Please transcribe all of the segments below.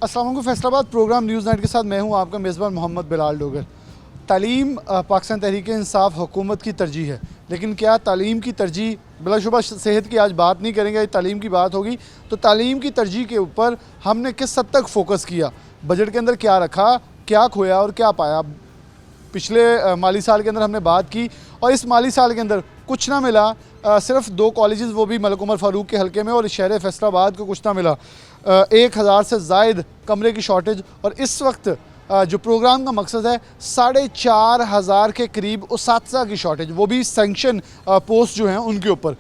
अस्सलाम वालेकुम। Faisalabad programme news night के साथ मैं हूं आपका मेज़बान मोहम्मद बिलाल डोगर। तालीम पाकिस्तान तहरीक इंसाफ हुकूमत की तरजीह है, लेकिन क्या तालीम की तरजीह बिलाशुबा सेहत की आज बात नहीं करेंगे, आज तालीम की बात होगी। तो तालीम की तरजीह के ऊपर हमने किस हद तक फोकस किया, बजट के अंदर क्या रखा, क्या खोया और क्या पाया। पिछले माली साल के अंदर हमने बात की और इस माली साल के अंदर कुछ ना मिला, सिर्फ 2 कॉलेजेस वो भी मलिक उमर फ़ारूक के हलके में और शहर फैसलाबाद को कुछ ना मिला। 1000 से ज़ायद कमरे की शॉर्टेज और इस वक्त जो प्रोग्राम का मकसद है 4500 के करीब उसातिज़ा की शॉर्टेज, वो भी सेंक्शन पोस्ट जो हैं उनके ऊपर।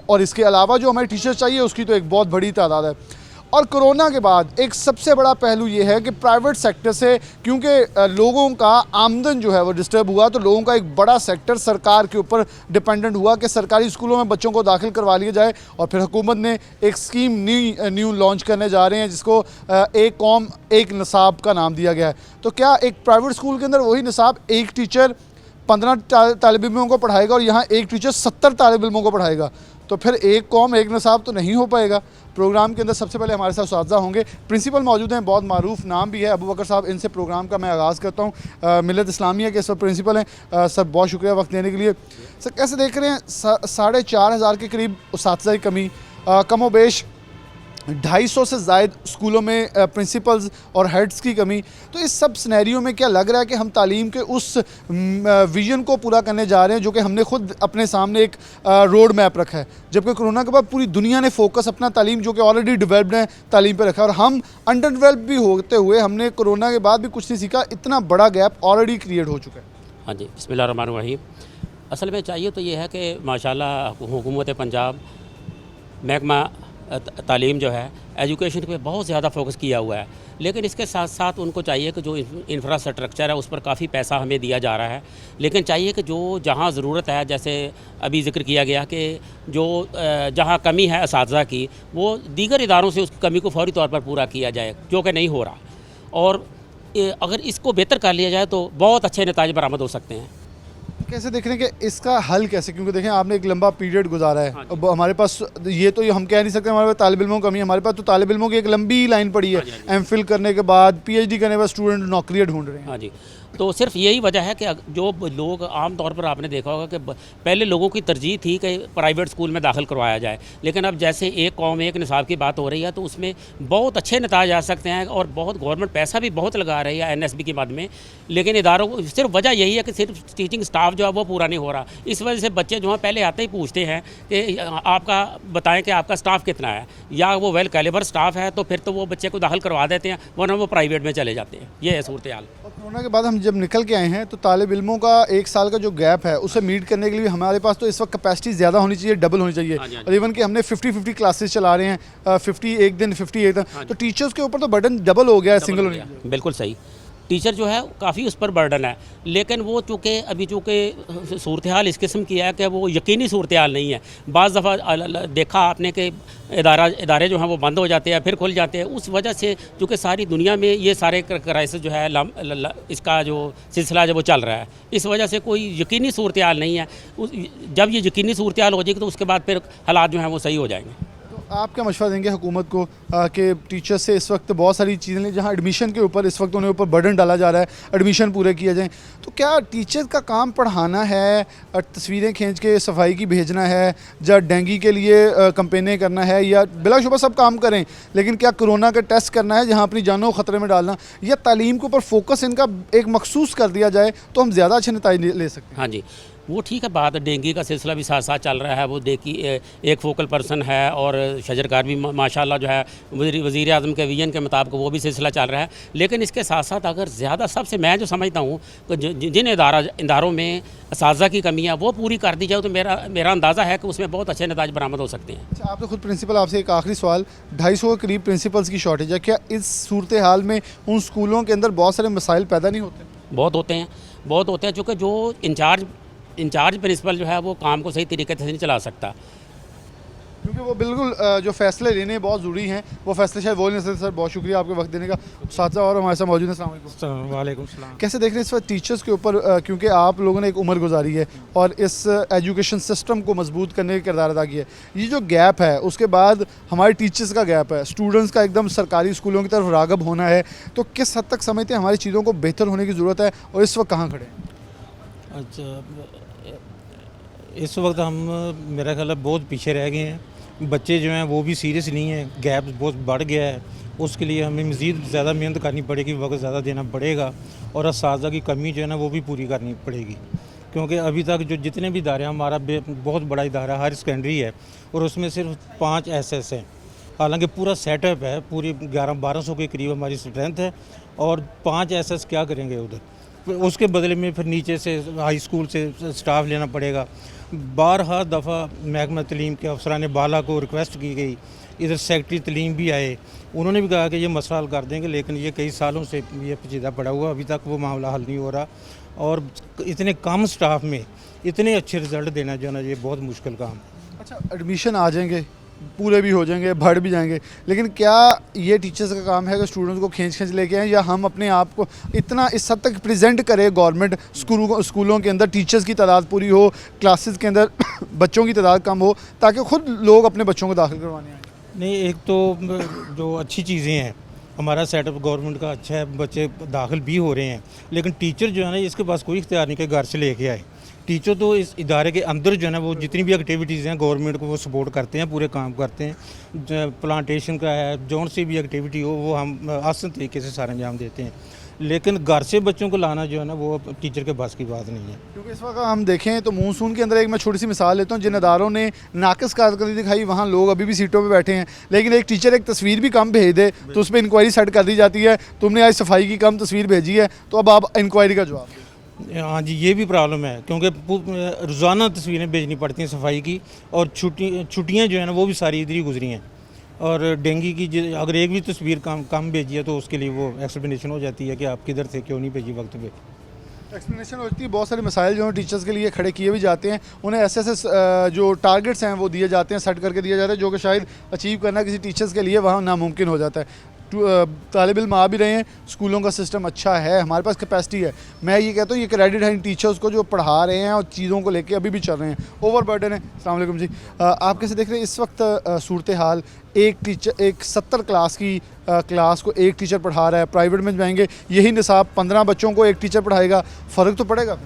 और इसके अलावा जो हमें टीचर चाहिए उसकी तो एक बहुत बड़ी तादाद है। और कोरोना के बाद एक सबसे बड़ा पहलू ये है कि प्राइवेट सेक्टर से, क्योंकि लोगों का आमदन जो है वो डिस्टर्ब हुआ, तो लोगों का एक बड़ा सेक्टर सरकार के ऊपर डिपेंडेंट हुआ कि सरकारी स्कूलों में बच्चों को दाखिल करवा लिया जाए। और फिर हुकूमत ने एक स्कीम न्यू लॉन्च करने जा रहे हैं जिसको एक कौम एक निसाब का नाम दिया गया है। तो क्या एक प्राइवेट स्कूल के अंदर वही निसाब, एक टीचर 15 तालिब इल्मों को पढ़ाएगा और यहाँ एक टीचर 70 तालिब इल्मों को पढ़ाएगा, तो फिर एक कौम एक निसाब तो नहीं हो पाएगा। प्रोग्राम के अंदर सबसे पहले हमारे साथ उस्ताद होंगे, प्रिंसिपल मौजूद हैं, बहुत मारूफ नाम भी है अबू बकर साहब। इनसे प्रोग्राम का मैं आगाज़ करता हूँ। मिलत इस्लामिया के इस वक्त प्रिंसिपल हैं। सर बहुत शुक्रिया वक्त देने के लिए। सर कैसे देख रहे हैं 4500 के करीब उस्ताद की कमी, कमोबेश 250 से ज़ायद स्कूलों में प्रिंसिपल्स और हेड्स की कमी। तो इस सब सिनेरियो में क्या लग रहा है कि हम तालीम के उस विजन को पूरा करने जा रहे हैं जो कि हमने खुद अपने सामने एक रोड मैप रखा है, जबकि कोरोना के बाद पूरी दुनिया ने फोकस अपना तालीम जो कि ऑलरेडी डेवलप्ड है तालीम पर रखा है, और हम अंडर डेवलप्ड भी होते हुए हमने कोरोना के बाद भी कुछ नहीं सीखा। इतना बड़ा गैप ऑलरेडी क्रिएट हो चुका है। हाँ जी, बिस्मिल्लाहिर्रहमानिर्रहीम। असल में चाहिए तो ये है कि माशाल्लाह हुकूमत पंजाब महकमा तालीम जो है एजुकेशन पे बहुत ज़्यादा फोकस किया हुआ है, लेकिन इसके साथ साथ उनको चाहिए कि जो इंफ्रास्ट्रक्चर है उस पर काफ़ी पैसा हमें दिया जा रहा है, लेकिन चाहिए कि जो जहाँ ज़रूरत है, जैसे अभी जिक्र किया गया कि जो जहाँ कमी है असातिज़ा की, वो दीगर इदारों से उस कमी को फौरी तौर पर पूरा किया जाए, जो कि नहीं हो रहा। और अगर इसको बेहतर कर लिया जाए तो बहुत अच्छे नतीजे बरामद हो सकते हैं। कैसे देख रहे हैं कि इसका हल कैसे, क्योंकि देखें आपने एक लंबा पीरियड गुजारा है। अब हमारे पास ये तो हम कह नहीं सकते हमारे पास तालिब इल्मों की कमी है, हमारे पास तो तालिब इल्मों की एक लंबी लाइन पड़ी है। एमफिल करने के बाद पीएचडी करने के बाद स्टूडेंट नौकरियां ढूंढ रहे हैं। हाँ जी, तो सिर्फ यही वजह है कि जो लोग आम तौर पर आपने देखा होगा कि पहले लोगों की तरजीह थी कि प्राइवेट स्कूल में दाखिल करवाया जाए, लेकिन अब जैसे एक कौम एक निसाब की बात हो रही है तो उसमें बहुत अच्छे नतीजे आ सकते हैं और बहुत गवर्नमेंट पैसा भी बहुत लगा रही है एनएसबी की मद में, लेकिन इदारों को सिर्फ वजह यही है कि सिर्फ टीचिंग स्टाफ जो है वो पूरा नहीं हो रहा। इस वजह से बच्चे जो हैं पहले आते ही पूछते हैं कि आपका बताएं कि आपका स्टाफ कितना है, या वो वेल कैलिबर स्टाफ है तो फिर तो वो बच्चे को दाखिल करवा देते हैं, वरना वो प्राइवेट में चले जाते हैं। ये है सूरत हाल। कोरोना के बाद हम जब निकल के आए हैं तो तालिब इल्मों का 1 साल का जो गैप है उसे मीट करने के लिए हमारे पास तो इस वक्त कैपेसिटी ज़्यादा होनी चाहिए, डबल होनी चाहिए। और इवन कि हमने 50-50 क्लासेस चला रहे हैं, 50 एक दिन 50 एक दिन, तो टीचर्स के ऊपर तो बर्डन डबल हो गया है सिंगल होने का। बिल्कुल सही, टीचर जो है काफ़ी उस पर बर्डन है, लेकिन वो चूँकि सूरत हाल इस किस्म की है कि वो यकीनी सूरत हाल नहीं है। बाज़ दफ़ा देखा आपने कि इदारे जो हैं वो बंद हो जाते हैं फिर खुल जाते हैं, उस वजह से चूँकि सारी दुनिया में ये सारे क्राइसिस जो है इसका जो सिलसिला जो वो चल रहा है, इस वजह से कोई यकीनी सूरत हाल नहीं है। जब ये यकीनी सूरत हाल हो जाएगी तो उसके बाद फिर हालात जो हैं वो सही हो जाएंगे। आप क्या मशवरा देंगे हुकूमत को कि टीचर्स से इस वक्त बहुत सारी चीज़ें लें, जहाँ एडमिशन के ऊपर इस वक्त उन्हें ऊपर बर्डन डाला जा रहा है, एडमिशन पूरे किए जाएँ, तो क्या टीचर का काम पढ़ाना है, तस्वीरें खींच के सफाई की भेजना है, या डेंगू के लिए कंपेनें करना है, या बिलाशुबा सब काम करें, लेकिन क्या कोरोना का टेस्ट करना है जहाँ अपनी जानों को ख़तरे में डालना, या तालीम के ऊपर फोकस इनका एक मखसूस कर दिया जाए तो हम ज़्यादा अच्छे नतीजे ले सकते हैं? हाँ जी, वो ठीक है बात। डेंगू का सिलसिला भी साथ साथ चल रहा है, वो देखिए एक फोकल पर्सन है, और शजरकार भी माशाल्लाह जो है वज़ीर आज़म के विजन के मुताबिक वो भी सिलसिला चल रहा है। लेकिन इसके साथ साथ अगर ज़्यादा सबसे मैं जो समझता हूँ कि जिन इदारों में असातिज़ा की कमी है वो पूरी कर दी जाए तो मेरा अंदाज़ा है कि उसमें बहुत अच्छे नतीजे बरामद हो सकते हैं। अच्छा, आप तो खुद प्रिंसिपल, आपसे एक आखिरी सवाल, 250 के करीब प्रिंसिपल्स की शॉर्टेज है, क्या इस सूरत हाल में उन स्कूलों के अंदर बहुत सारे मसाइल पैदा नहीं होते? बहुत होते हैं चूँकि जो इंचार्ज प्रिंसिपल जो है वो काम को सही तरीके से नहीं चला सकता। क्योंकि वो बिल्कुल जो फैसले लेने बहुत ज़रूरी हैं वो फैसले शायद वो नहीं सकते। सर बहुत शुक्रिया आपके वक्त देने का। साथ और हमारे साथ मौजूद हैं। अस्सलाम वालेकुम। वालेकुम सलाम। कैसे देख रहे हैं इस वक्त टीचर्स के ऊपर, क्योंकि आप लोगों ने एक उम्र गुजारी है और इस एजुकेशन सिस्टम को मजबूत करने का किरदार अदा किया है। ये जो गैप है उसके बाद हमारे टीचर्स का गैप है, स्टूडेंट्स का एकदम सरकारी स्कूलों की तरफ राग़ब होना है, तो किस हद तक समझते हैं हमारी चीज़ों को बेहतर होने की ज़रूरत है और इस वक्त कहाँ खड़े हैं? अच्छा, इस वक्त हम मेरा ख्याल है बहुत पीछे रह गए हैं। बच्चे जो हैं वो भी सीरियस नहीं हैं, गैप बहुत बढ़ गया है। उसके लिए हमें मज़ीद ज़्यादा मेहनत करनी पड़ेगी, वक्त ज़्यादा देना पड़ेगा और असातिज़ा की कमी जो है ना वो भी पूरी करनी पड़ेगी। क्योंकि अभी तक जो जितने भी इदारे हैं, हमारा बहुत बड़ा इदारा हायर सेकेंडरी है और उसमें सिर्फ 5 SS हैं। हालांकि पूरा सेटअप है, पूरी 1100-1200 के करीब हमारी स्ट्रेंथ है और 5 SS क्या करेंगे उधर? उसके बदले में फिर नीचे से हाई स्कूल से स्टाफ लेना पड़ेगा। बारहा दफ़ा महकमा तलीम के अफसरान बाला को रिक्वेस्ट की गई, इधर सेक्रेटरी तलीम भी आए, उन्होंने भी कहा कि ये मसला हल कर देंगे, लेकिन ये कई सालों से ये पेचीदा पड़ा हुआ, अभी तक वो मामला हल नहीं हो रहा। और इतने कम स्टाफ में इतने अच्छे रिज़ल्ट देना जो है ना ये बहुत मुश्किल काम है। अच्छा, एडमिशन आ जाएंगे, पूरे भी हो जाएंगे, बढ़ भी जाएंगे, लेकिन क्या ये टीचर्स का काम है कि स्टूडेंट्स को खींच लेके आएँ, या हम अपने आप को इतना इस हद तक प्रेजेंट करें गवर्नमेंट स्कूलों के अंदर टीचर्स की तादाद पूरी हो, क्लासेस के अंदर बच्चों की तादाद कम हो, ताकि ख़ुद लोग अपने बच्चों को दाखिल करवाने आएँ? नहीं, एक तो जो अच्छी चीज़ें हैं, हमारा सेटअप गवर्नमेंट का अच्छा है, बच्चे दाखिल भी हो रहे हैं, लेकिन टीचर जो है ना इसके पास कोई इख्तियार नहीं कि घर से लेके आए। टीचर तो इस इदारे के अंदर जो है ना वो जितनी भी एक्टिविटीज़ हैं गवर्नमेंट को वो सपोर्ट करते हैं, पूरे काम करते हैं। प्लांटेशन का है, जौन सी भी एक्टिविटी हो वो हम आसान तरीके से सारा अंजाम देते हैं, लेकिन घर से बच्चों को लाना जो है ना वो टीचर के बस की बात नहीं है। क्योंकि इस वक्त हम देखें तो मानसून के अंदर एक मैं छोटी सी मिसाल लेता हूँ, जिन इदारों ने नाकिस कारकर्दगी दिखाई वहाँ लोग अभी भी सीटों पे बैठे हैं, लेकिन एक टीचर एक तस्वीर भी कम भेज दे तो उस पर इंक्वायरी सेट कर दी जाती है, तुमने आज सफाई की कम तस्वीर भेजी है तो अब आप इंक्वायरी का जवाब दें। हाँ जी, ये भी प्रॉब्लम है क्योंकि रोज़ाना तस्वीरें भेजनी पड़ती हैं सफाई की, और छुट्टियाँ जो है ना वो भी सारी इधर ही गुजरी हैं। और डेंगू की अगर एक भी तस्वीर कम भेजी है तो उसके लिए वो एक्सप्लेनेशन हो जाती है कि आप किधर थे, क्यों नहीं भेजी वक्त पे। एक्सप्लेनेशन होती है, बहुत सारे मसाइल जो हैं टीचर्स के लिए खड़े किए भी जाते हैं, उन्हें ऐसे जो टारगेट्स हैं वो दिए जाते हैं, सेट करके दिए जाते हैं, जो कि शायद अचीव करना किसी टीचर्स के लिए वहाँ नामुमकिन हो जाता है। तालिब इल्म आ भी रहे हैं, स्कूलों का सिस्टम अच्छा है, हमारे पास कैपेसिटी है। मैं ये कहता हूँ ये क्रेडिट है इन टीचर्स को जो पढ़ा रहे हैं और चीज़ों को लेके अभी भी चल रहे हैं। ओवर बर्डन है। अस्सलाम वालेकुम जी, आप कैसे देख रहे हैं इस वक्त सूरत हाल? एक टीचर, एक 70 क्लास की क्लास को एक टीचर पढ़ा रहा है, प्राइवेट में जाएंगे यही निसाब 15 बच्चों को एक टीचर पढ़ाएगा, फ़र्क तो पड़ेगा?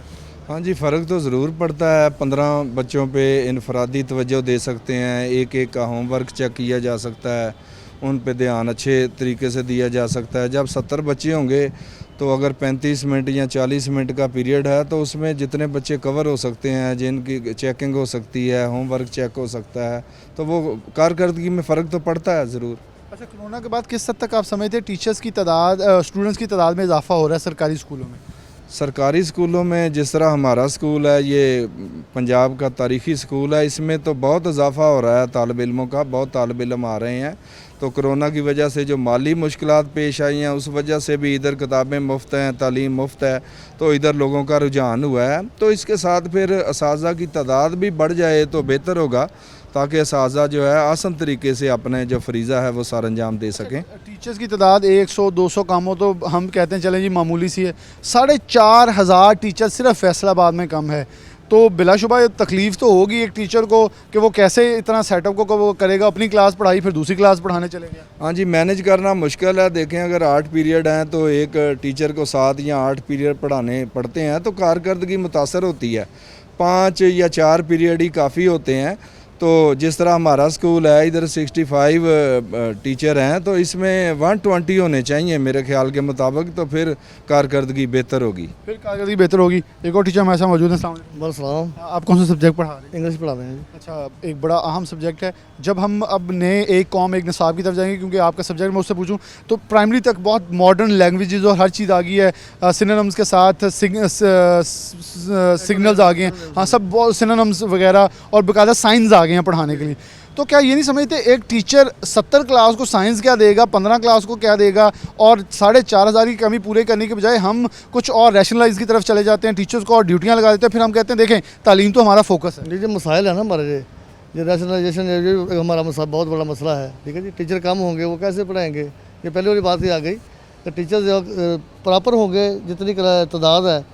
हाँ जी, फ़र्क तो ज़रूर पड़ता है। 15 बच्चों पे इनफरादी तवज्जो दे सकते हैं, एक एक का होमवर्क चेक किया जा सकता है, उन पे ध्यान अच्छे तरीके से दिया जा सकता है। जब 70 बच्चे होंगे तो अगर 35 मिनट या 40 मिनट का पीरियड है तो उसमें जितने बच्चे कवर हो सकते हैं, जिनकी चेकिंग हो सकती है, होमवर्क चेक हो सकता है, तो वो कारकर्दगी में फ़र्क तो पड़ता है ज़रूर। अच्छा, कोरोना के बाद किस हद तक आप समझते हैं टीचर्स की तादाद, स्टूडेंट्स की तादाद में इजाफा हो रहा है सरकारी स्कूलों में? सरकारी स्कूलों में जिस तरह हमारा स्कूल है, ये पंजाब का तारीख़ी स्कूल है, इसमें तो बहुत इजाफा हो रहा है तालिब इल्मों का, बहुत तालिब इल्म आ रहे हैं। तो कोरोना की वजह से जो माली मुश्किलात पेश आई हैं उस वजह से भी इधर किताबें मुफ्त हैं, तालीम मुफ्त है, तो इधर लोगों का रुझान हुआ है। तो इसके साथ फिर असातिज़ा की तादाद भी बढ़ जाए तो बेहतर होगा, ताकि असातिज़ा जो है आसान तरीके से अपने जो फरीज़ा है वो सारा अंजाम दे सकें। टीचर्स की तादाद 100-200 कम हो तो हम कहते हैं चलें जी मामूली सी है, 4500 टीचर सिर्फ फैसलाबाद में कम है, तो बिलाशुबा तकलीफ़ तो होगी एक टीचर को कि वो कैसे इतना सेटअप को वो करेगा, अपनी क्लास पढ़ाई फिर दूसरी क्लास पढ़ाने चलेगा। हाँ जी, मैनेज करना मुश्किल है। देखें अगर 8 पीरियड हैं तो एक टीचर को 7 या 8 पीरियड पढ़ाने पड़ते हैं तो कारकर्दगी मुतासर होती है। 5 या 4 पीरियड ही काफ़ी होते हैं। तो जिस तरह हमारा स्कूल है, इधर 65 टीचर हैं, तो इसमें 120 होने चाहिए मेरे ख्याल के मुताबिक, तो फिर कारकर्दगी बेहतर होगी। एक और टीचर हमारे साथ मौजूद हैं। सलाम। आप कौन सा सब्जेक्ट पढ़ा रहे हैं? इंग्लिश पढ़ा रहे हैं। अच्छा, एक बड़ा अहम सब्जेक्ट है। जब हम अब नए एक कौम एक निसाब की तरफ जाएंगे, क्योंकि आपका सब्जेक्ट मैं उससे पूछूं तो प्राइमरी तक बहुत मॉडर्न लैंग्वेजेस और हर चीज़ आ गई है, सिनोनिम्स के साथ सिग्नल्स आ गए हैं, हाँ सब सिनोनिम्स वगैरह, और बाकायदा साइंस आ गए हैं पढ़ाने के लिए। तो क्या ये नहीं समझते एक टीचर 70 क्लास को साइंस क्या देगा, 15 क्लास को क्या देगा, और 4500 की कमी पूरे करने के बजाय हम कुछ और रैशनलाइज की तरफ चले जाते हैं, टीचर्स को और ड्यूटियाँ लगा देते हैं, फिर हम कहते हैं देखें तालीम तो हमारा फोकस है। ये जो मसाइल है ना हमारे ये रैशनलाइजेशन ये भी हमारा मसला, बहुत बड़ा मसला है। ठीक है जी, टीचर कम होंगे वो कैसे पढ़ाएंगे, ये पहले वाली बात ही आ गई कि टीचर जो प्रॉपर होंगे, जितनी तादाद है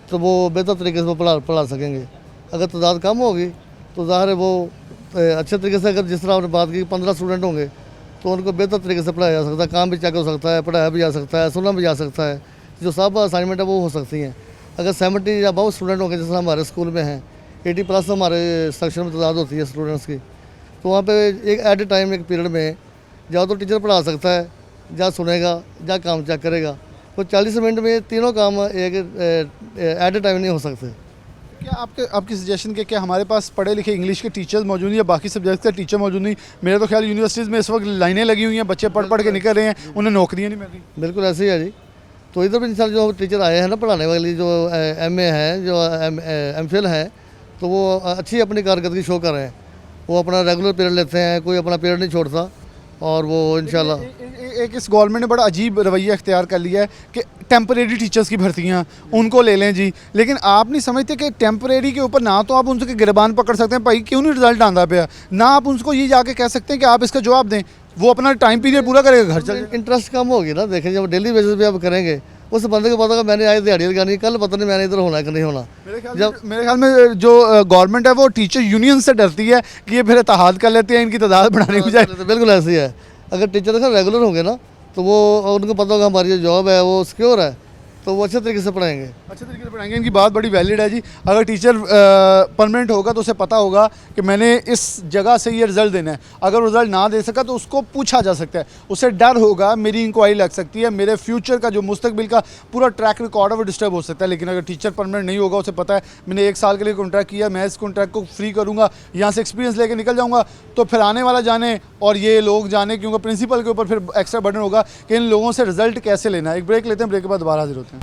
तो वो बेहतर तरीके से वो पढ़ा सकेंगे। अगर तादाद कम होगी तो ज़ाहिर है वो अच्छे तरीके से, अगर जिस तरह आपने बात की 15 स्टूडेंट होंगे तो उनको बेहतर तरीके से पढ़ाया जा सकता है, काम भी चेक हो सकता है, पढ़ाया भी जा सकता है, सुना भी जा सकता है, जो सब असाइनमेंट है वो हो सकती हैं। अगर 70 या बहुत स्टूडेंट होंगे, जैसे हमारे स्कूल में हैं 80+ हमारे सेक्शन में तादाद होती है स्टूडेंट्स की, तो वहाँ पे एक एट ए टाइम एक पीरियड में या तो टीचर पढ़ा सकता है, या सुनेगा, या काम चेक करेगा। तो 40 मिनट में तीनों काम एक एट ए टाइम नहीं हो सकते। क्या आपकी सजेशन क्या हमारे पास पढ़े लिखे इंग्लिश के टीचर्स मौजूद नहीं या बाकी सब्जेक्ट के टीचर मौजूद नहीं? मेरा तो ख्याल यूनिवर्सिटीज़ में इस वक्त लाइनें लगी हुई हैं, बच्चे पढ़ के निकल रहे हैं, उन्हें नौकरियाँ नहीं मिल रही। बिल्कुल ऐसे ही है जी। तो इधर भी इंसान जो टीचर आए हैं ना पढ़ाने वाली, जो MA हैं, जो MPhil हैं, तो वो अच्छी अपनी कारकर्दगी शो कर रहे हैं। वो अपना रेगुलर पीरियड लेते हैं, कोई अपना पीरियड नहीं छोड़ता, और वो इंशाल्लाह एक इस गवर्नमेंट ने बड़ा अजीब रवैया इख्तियार कर लिया है कि टेम्परेरी टीचर्स की भर्तियां उनको ले लें जी। लेकिन आप नहीं समझते कि टेम्परेरी के ऊपर ना तो आप उनसे गिरबान पकड़ सकते हैं, भाई क्यों नहीं रिजल्ट आंदा पे, ना आप उनको ये जाके कह सकते हैं कि आप इसका जवाब दें, वो अपना टाइम पीरियड पूरा करेगा, घर चल। इंटरेस्ट कम होगी ना। देखें जब डेली बेसिस पे आप करेंगे, उस बंदे को पता होगा मैंने आज दिहाड़ी लगानी, कल पता नहीं मैंने इधर होना है कि नहीं होना। मेरे ख्याल में जो गवर्नमेंट है वो टीचर यूनियन से डरती है कि ये फिर इत्तेहाद कर लेते हैं, इनकी तादाद बढ़ाने की बजाय। बिल्कुल ऐसे ही है। अगर टीचर रेगुलर होंगे ना तो वो उनको पता होगा हमारी जो जॉब है वो सिक्योर है, तो वो अच्छे तरीके से पढ़ाएंगे, अच्छे तरीके से पढ़ाएंगे। इनकी बात बड़ी वैलिड है जी। अगर टीचर परमानेंट होगा तो उसे पता होगा कि मैंने इस जगह से ये रिज़ल्ट देना है, अगर रिज़ल्ट ना दे सका तो उसको पूछा जा सकता है, उसे डर होगा मेरी इंक्वायरी लग सकती है, मेरे फ्यूचर का जो मुस्तकबिल का पूरा ट्रैक रिकॉर्ड है वो डिस्टर्ब हो सकता है। लेकिन अगर टीचर परमानेंट नहीं होगा, उसे पता है मैंने 1 साल के लिए कॉन्ट्रैक्ट किया, मैं इस कॉन्ट्रैक्ट को फ्री करूँगा, यहाँ से एक्सपीरियंस लेकर निकल जाऊँगा, तो फिर आने वाला जाने और ये लोग जाने, क्योंकि प्रिंसिपल के ऊपर फिर एक्स्ट्रा बर्डन होगा कि इन लोगों से रिजल्ट कैसे लेना है। एक ब्रेक लेते हैं, ब्रेक के बाद दोबारा हाजिर होते हैं।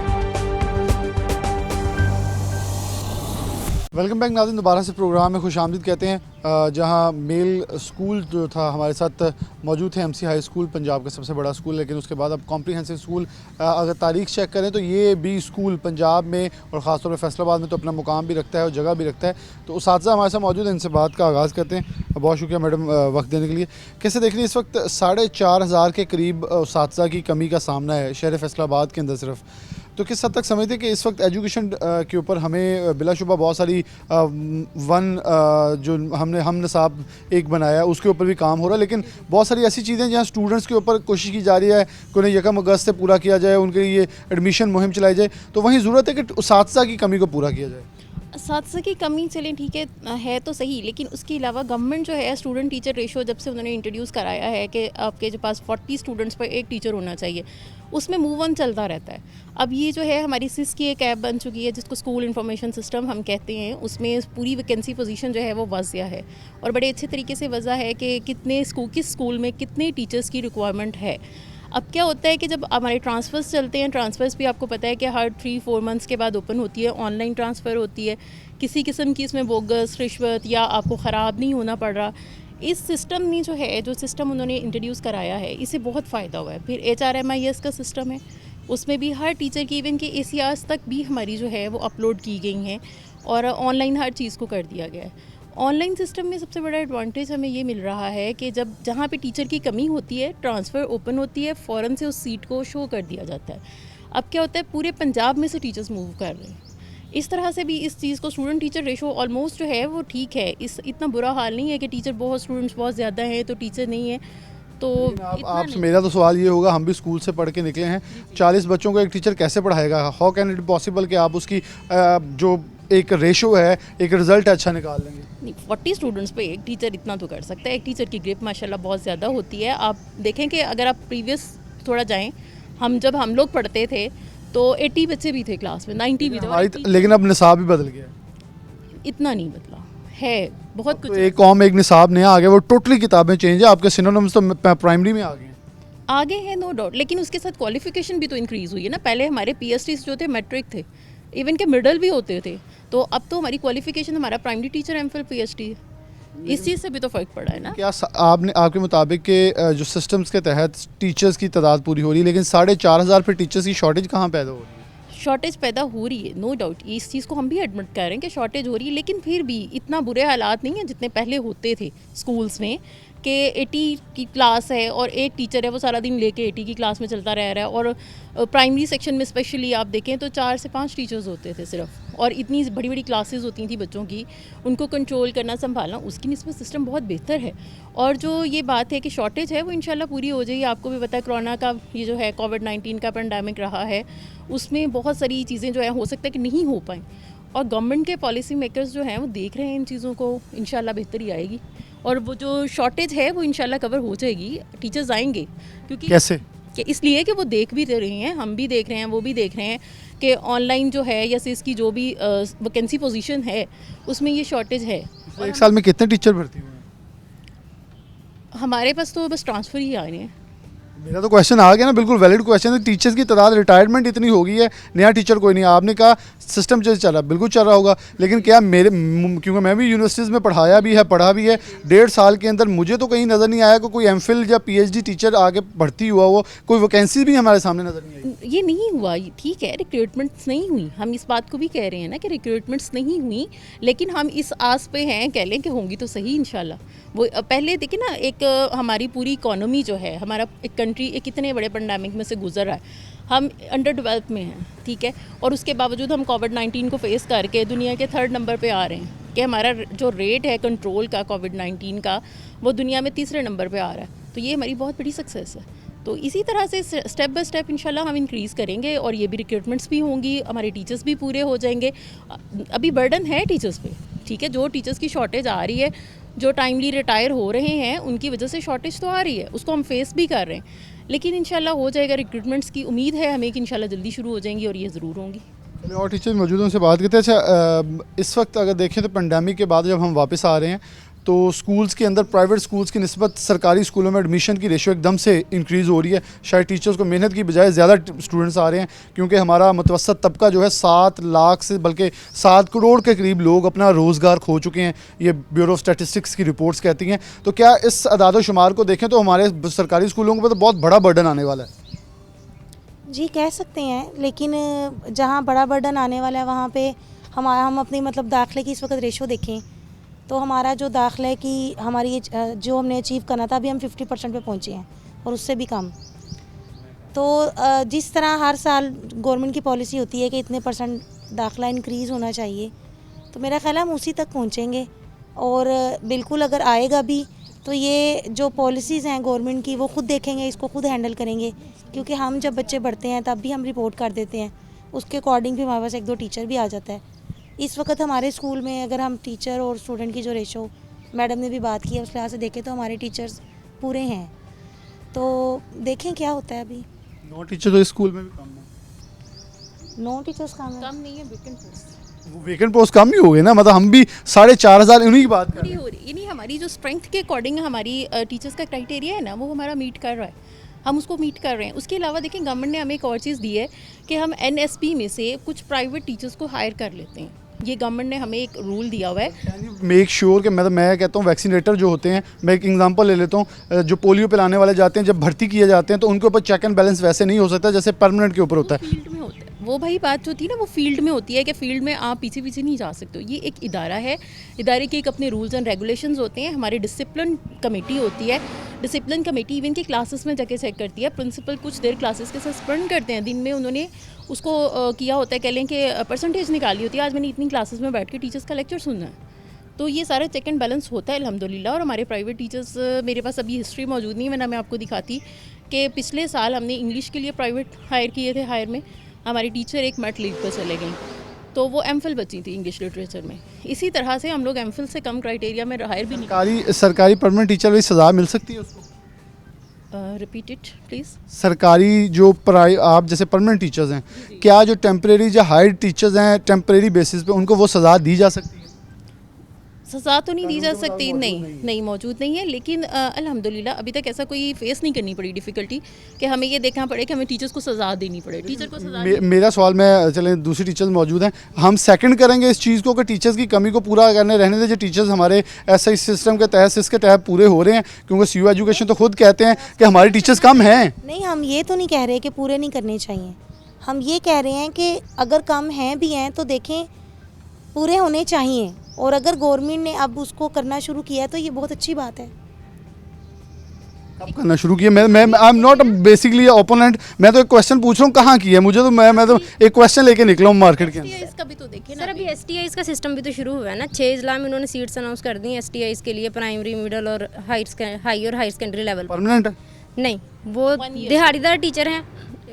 वेलकम बैक नाज़रीन, दोबारा से प्रोग्राम में खुश आमदीद कहते हैं, जहां मेल स्कूल जो था हमारे साथ मौजूद थे, MC हाई स्कूल पंजाब का सबसे बड़ा स्कूल, लेकिन उसके बाद अब कॉम्प्रिहेंसिव स्कूल, अगर तारीख चेक करें तो ये भी स्कूल पंजाब में और ख़ासतौर पर फैसलाबाद में तो अपना मुकाम भी रखता है और जगह भी रखता है। तो उसातिज़ा हमारे साथ मौजूद है, इनसे बात का आगाज़ करते हैं। बहुत शुक्रिया मैडम वक्त देने के लिए। कैसे देख रही है इस वक्त 4,500 के करीब उसातिज़ा की कमी का सामना है शहर फैसलाबाद के अंदर सिर्फ, तो किस हद तक समझते हैं कि इस वक्त एजुकेशन के ऊपर हमें बिलाशुबा बहुत सारी जो हम निसाब एक बनाया है उसके ऊपर भी काम हो रहा है, लेकिन बहुत सारी ऐसी चीज़ें जहाँ स्टूडेंट्स के ऊपर कोशिश की जा रही है कि उन्हें 1 अगस्त से पूरा किया जाए, उनके लिए एडमिशन मुहिम चलाई जाए, तो वहीं ज़रूरत है कि उसातिज़ा की कमी को पूरा किया जाए। उसातिज़ा की कमी चलें ठीक है तो सही, लेकिन उसके अलावा गवर्नमेंट जो है स्टूडेंट टीचर रेशो जब से उन्होंने इंट्रोड्यूस कराया है कि आपके जो पास 40 स्टूडेंट्स पर एक टीचर होना चाहिए, उसमें मूव ऑन चलता रहता है। अब ये जो है हमारी सिस की एक ऐप बन चुकी है जिसको स्कूल इंफॉर्मेशन सिस्टम हम कहते हैं, उसमें पूरी वैकेंसी पोजीशन जो है वो वज़्या है और बड़े अच्छे तरीके से वज़्या है कि किस स्कूल में कितने टीचर्स की रिक्वायरमेंट है। अब क्या होता है कि जब हमारे ट्रांसफ़र्स चलते हैं, ट्रांसफ़र्स भी आपको पता है कि हर 3-4 मंथ्स के बाद ओपन होती है, ऑनलाइन ट्रांसफ़र होती है, किसी किस्म की इसमें बोगस रिश्वत या आपको ख़राब नहीं होना पड़ रहा। इस सिस्टम में जो सिस्टम उन्होंने इंट्रोड्यूस कराया है, इससे बहुत फ़ायदा हुआ है। फिर HRMIS का सिस्टम है, उसमें भी हर टीचर की इवन के ACRs तक भी हमारी जो है वो अपलोड की गई हैं और ऑनलाइन हर चीज़ को कर दिया गया है। ऑनलाइन सिस्टम में सबसे बड़ा एडवांटेज हमें ये मिल रहा है कि जहाँ पे टीचर की कमी होती है, ट्रांसफ़र ओपन होती है, फ़ौरन से उस सीट को शो कर दिया जाता है। अब क्या होता है, पूरे पंजाब में से टीचर्स मूव कर रहे हैं। इस तरह से भी इस चीज़ को स्टूडेंट टीचर रेशो ऑलमोस्ट जो है वो ठीक है, इतना बुरा हाल नहीं है कि टीचर स्टूडेंट्स बहुत ज़्यादा हैं तो टीचर नहीं है। तो आपसे मेरा तो सवाल ये होगा, हम भी स्कूल से पढ़ के निकले हैं, 40 बच्चों को एक टीचर कैसे पढ़ाएगा? हाउ कैन इट पॉसिबल कि आप उसकी जो एक रेशो है, एक रिज़ल्ट अच्छा निकाल लेंगे? नहीं, 40 स्टूडेंट्स पे एक टीचर इतना तो कर सकता है। एक टीचर की ग्रिप माशाल्लाह बहुत ज़्यादा होती है। आप देखें कि अगर आप प्रीवियस थोड़ा जाएं, जब हम लोग पढ़ते थे तो 80 बच्चे भी थे क्लास में, 90 भी थे, लेकिन अब निसाब भी बदल गया, इतना नहीं बदला है, बहुत कुछ। तो एक कौम एक निसाब नया आ गया, वो टोटली किताबें चेंज है, आपके सिनोनिम्स तो प्राइमरी में आ गए हैं, आगे है नो डाउट, लेकिन उसके साथ क्वालिफिकेशन भी तो इंक्रीज़ हुई है ना। पहले हमारे PhDs जो थे मैट्रिक थे, इवन के मिडल भी होते थे, तो अब तो हमारी क्वालिफिकेशन हमारा प्राइमरी टीचर MPhil PhD, इस चीज़ से भी तो फ़र्क पड़ा है ना। क्या आपके मुताबिक के जो सिस्टम्स के तहत टीचर्स की तादाद पूरी हो रही है, लेकिन 4,500 फिर टीचर्स की शॉर्टेज कहाँ पैदा हो रही है? शॉर्टेज पैदा हो रही है, नो डाउट, इस चीज़ को हम भी एडमिट कर रहे हैं कि शॉर्टेज हो रही है, लेकिन फिर भी इतना बुरे हालात नहीं है जितने पहले होते थे स्कूल्स में कि 80 की क्लास है और एक टीचर है वो सारा दिन लेके 80 की क्लास में चलता रह रहा है। और प्राइमरी सेक्शन में स्पेशली आप देखें तो 4 से 5 टीचर्स होते थे सिर्फ, और इतनी बड़ी बड़ी क्लासेस होती थी बच्चों की, उनको कंट्रोल करना संभालना, उसकी निस्बत सिस्टम बहुत बेहतर है। और जो ये बात है कि शॉर्टेज है वो इंशाल्लाह पूरी हो जाएगी। आपको भी पता है कोरोना का ये जो है कोविड-19 का पेंडेमिक रहा है, उसमें बहुत सारी चीज़ें जो है हो सकता है कि नहीं हो पाएँ, और गवर्नमेंट के पॉलिसी मेकर्स जो हैं वो देख रहे हैं इन चीज़ों को, इंशाल्लाह बेहतरी आएगी और वो जो शॉर्टेज है वो इंशाल्लाह कवर हो जाएगी। टीचर्स आएंगे क्योंकि कैसे? कि इसलिए कि वो देख भी रहे हैं, हम भी देख रहे हैं, वो भी देख रहे हैं कि ऑनलाइन जो है या इसकी जो भी वैकेंसी पोजीशन है उसमें ये शॉर्टेज है। एक साल में कितने टीचर भर्ती हुए हैं? हमारे पास तो बस ट्रांसफ़र ही आ रहे हैं। मेरा तो क्वेश्चन आ गया ना, बिल्कुल वैलिड क्वेश्चन है। टीचर्स की तादाद, रिटायरमेंट इतनी हो गई है, नया टीचर कोई नहीं। आपने कहा सिस्टम जो चल रहा है, बिल्कुल चल रहा होगा, लेकिन क्या क्योंकि मैं भी यूनिवर्सिटीज़ में पढ़ाया भी है, पढ़ा भी है, 1.5 साल के अंदर मुझे तो कहीं नज़र नहीं आया कि कोई एमफिल या पीएचडी टीचर आगे भर्ती हुआ हो, कोई वैकेंसी भी हमारे सामने नज़र नहीं आई। ये नहीं हुआ, ठीक है, रिक्रूटमेंट्स नहीं हुई, हम इस बात को भी कह रहे हैं ना कि रिक्रूटमेंट्स नहीं हुई, लेकिन हम इस आस पे हैं, कह लें कि होंगी तो सही इंशाल्लाह। वो पहले देखिए ना, एक हमारी पूरी इकोनॉमी जो है, हमारा एक कंट्री एक इतने बड़े पेंडेमिक में से गुजर रहा है, हम अंडर डेवलप में हैं, ठीक है, और उसके बावजूद हम कोविड-19 को फेस करके दुनिया के 3rd नंबर पे आ रहे हैं कि हमारा जो रेट है कंट्रोल का कोविड-19 का, वो दुनिया में 3रे नंबर पे आ रहा है। तो ये हमारी बहुत बड़ी सक्सेस है। तो इसी तरह से स्टेप बाय स्टेप इंशाल्लाह हम इंक्रीज़ करेंगे और ये भी रिक्रूटमेंट्स भी होंगी, हमारे टीचर्स भी पूरे हो जाएंगे। अभी बर्डन है टीचर्स पे, ठीक है, जो टीचर्स की शॉर्टेज आ रही है, जो टाइमली रिटायर हो रहे हैं, उनकी वजह से शॉर्टेज तो आ रही है, उसको हम फेस भी कर रहे हैं, लेकिन इंशाल्लाह हो जाएगा। रिक्रूटमेंट्स की उम्मीद है हमें कि इंशाल्लाह जल्दी शुरू हो जाएंगी और ये ज़रूर होंगी। चलिए, और टीचर मौजूद हैं, उनसे बात करते हैं। अच्छा, इस वक्त अगर देखें तो पेंडेमिक के बाद जब हम वापस आ रहे हैं तो स्कूल्स के अंदर प्राइवेट स्कूल्स की निस्बत सरकारी स्कूलों में एडमिशन की रेशो एकदम से इंक्रीज़ हो रही है। शायद टीचर्स को मेहनत की बजाय ज़्यादा स्टूडेंट्स आ रहे हैं, क्योंकि हमारा मुतवसत तबका जो है 7 लाख से बल्कि 7 करोड़ के करीब लोग अपना रोज़गार खो चुके हैं, ये ब्यूरो ऑफ स्टैटिस्टिक्स की रिपोर्ट्स कहती हैं। तो क्या इस अदाद शुमार को देखें तो हमारे सरकारी स्कूलों पर तो बहुत बड़ा बर्डन आने वाला है? जी कह सकते हैं, लेकिन जहाँ बड़ा बर्डन आने वाला है वहाँ पे हम अपनी मतलब दाखिले की इस वक्त रेशो देखें तो हमारा जो दाखिला है कि हमारी जो हमने अचीव करना था, अभी हम 50% पे पहुँचे हैं और उससे भी कम। तो जिस तरह हर साल गवर्नमेंट की पॉलिसी होती है कि इतने % दाखिला इंक्रीज़ होना चाहिए, तो मेरा ख्याल है हम उसी तक पहुँचेंगे। और बिल्कुल अगर आएगा भी तो ये जो पॉलिसीज़ हैं गवर्नमेंट की वो खुद देखेंगे, इसको खुद हैंडल करेंगे, क्योंकि हम जब बच्चे बढ़ते हैं तब भी हम रिपोर्ट कर देते हैं, उसके अकॉर्डिंग भी हमारे पास 1-2 टीचर भी आ जाता है। इस वक्त हमारे स्कूल में अगर हम टीचर और स्टूडेंट की जो रेशो मैडम ने भी बात की है उस लिहाज से देखें तो हमारे टीचर्स पूरे हैं। तो देखें क्या होता है। अभी 9 टीचर तो इस स्कूल में भी कम है। 9 टीचर्स कम नहीं है, वेकेंट पोस्ट, वेकेंट पोस्ट कम ही हो गए ना, मतलब हम भी 4,500 उन्हीं की बात कर रहे हैं। हो रही, यानी हमारी जो स्ट्रेंथ के अकॉर्डिंग हमारी टीचर्स का क्राइटेरिया है ना, वो हमारा मीट कर रहा है, हम उसको मीट कर रहे हैं। उसके अलावा देखिए गवर्नमेंट ने हमें एक और चीज़ दी है कि हम NSP में से कुछ प्राइवेट टीचर्स को हायर कर लेते हैं। ये गवर्नमेंट ने हमें एक रूल दिया हुआ है। मेक श्योर कि मैं कहता हूँ वैक्सीनेटर जो होते हैं, मैं एक एग्जांपल ले लेता हूँ, जो पोलियो पिलाने वाले जाते हैं, जब भर्ती किए जाते हैं तो उनके ऊपर चेक एंड बैलेंस वैसे नहीं हो सकता जैसे परमानेंट के ऊपर होता है। फील्ड में होता है वो, भाई बात जो थी ना, वो फील्ड में होती है कि फील्ड में आप पीछे पीछे नहीं जा सकते हो। ये एक इदारा है, इदारे के एक अपने रूल्स एंड रेगुलेशंस होते हैं। हमारी डिसिप्लिन कमेटी होती है, डिसिप्लिन कमेटी इवन की क्लासेस में जाके चेक करती है। प्रिंसिपल कुछ देर क्लासेस के सस्पेंड करते हैं, दिन में उन्होंने उसको किया होता है, कह लें कि परसेंटेज निकाली होती है, आज मैंने इतनी क्लासेस में बैठ के टीचर्स का लेक्चर सुनना है। तो ये सारा चेक एंड बैलेंस होता है अल्हम्दुलिल्लाह। और हमारे प्राइवेट टीचर्स, मेरे पास अभी हिस्ट्री मौजूद नहीं है, वरना मैं आपको दिखाती कि पिछले साल हमने इंग्लिश के लिए प्राइवेट हायर किए थे। हायर में हमारी टीचर एक मैट लीव पर चले गई, तो वो एमफिल बची थी इंग्लिश लिटरेचर में। इसी तरह से हम लोग एमफिल से कम क्राइटेरिया में हायर भी नहीं। सरकारी परमानेंट टीचर भी सज़ा मिल सकती है उसको? Repeat it please. सरकारी जो आप जैसे परमानेंट टीचर्स हैं, क्या जो टेम्परेरी जो हायर टीचर्स हैं टेम्परेरी बेसिस पे, उनको वो सज़ा दी जा सकती है? सज़ा तो नहीं दी जा सकती, नहीं मौजूद नहीं है, लेकिन अल्हम्दुलिल्लाह अभी तक ऐसा कोई फेस नहीं करनी पड़ी डिफ़िकल्टी कि हमें ये देखना पड़े कि हमें टीचर्स को सज़ा देनी पड़े। टीचर को सज़ा मेरा सवाल, मैं चलें दूसरी टीचर्स मौजूद हैं, हम सेकंड करेंगे इस चीज़ को कि टीचर्स की कमी को पूरा करने रहने दें जो टीचर्स हमारे SI सिस्टम के तहत इसके तहत पूरे हो रहे हैं, क्योंकि CU एजुकेशन तो खुद कहते हैं कि हमारे टीचर्स कम हैं। नहीं, हम ये तो नहीं कह रहे कि पूरे नहीं करने चाहिए, हम ये कह रहे हैं कि अगर कम हैं भी हैं तो देखें पूरे होने चाहिए, और अगर गवर्नमेंट ने अब उसको करना शुरू किया है तो ये बहुत अच्छी बात है। कब करना शुरू किया? मैं I am not basically opponent, मैं तो एक क्वेश्चन पूछ रहा हूँ कहाँ की है, मुझे तो मैं तो एक क्वेश्चन लेके निकला हूँ मार्केट के अंदर। इसका भी तो देखें सर अभी STIs का सिस्टम भी तो शुरू हुआ है ना। 6 जिला में उन्होंने सीट्स अनाउंस कर दी हैं STIs के लिए, प्राइमरी, मिडिल और हाई और हाई सेकेंडरी लेवल। परमानेंट है? नहीं, वो दिहाड़ीदार टीचर हैं,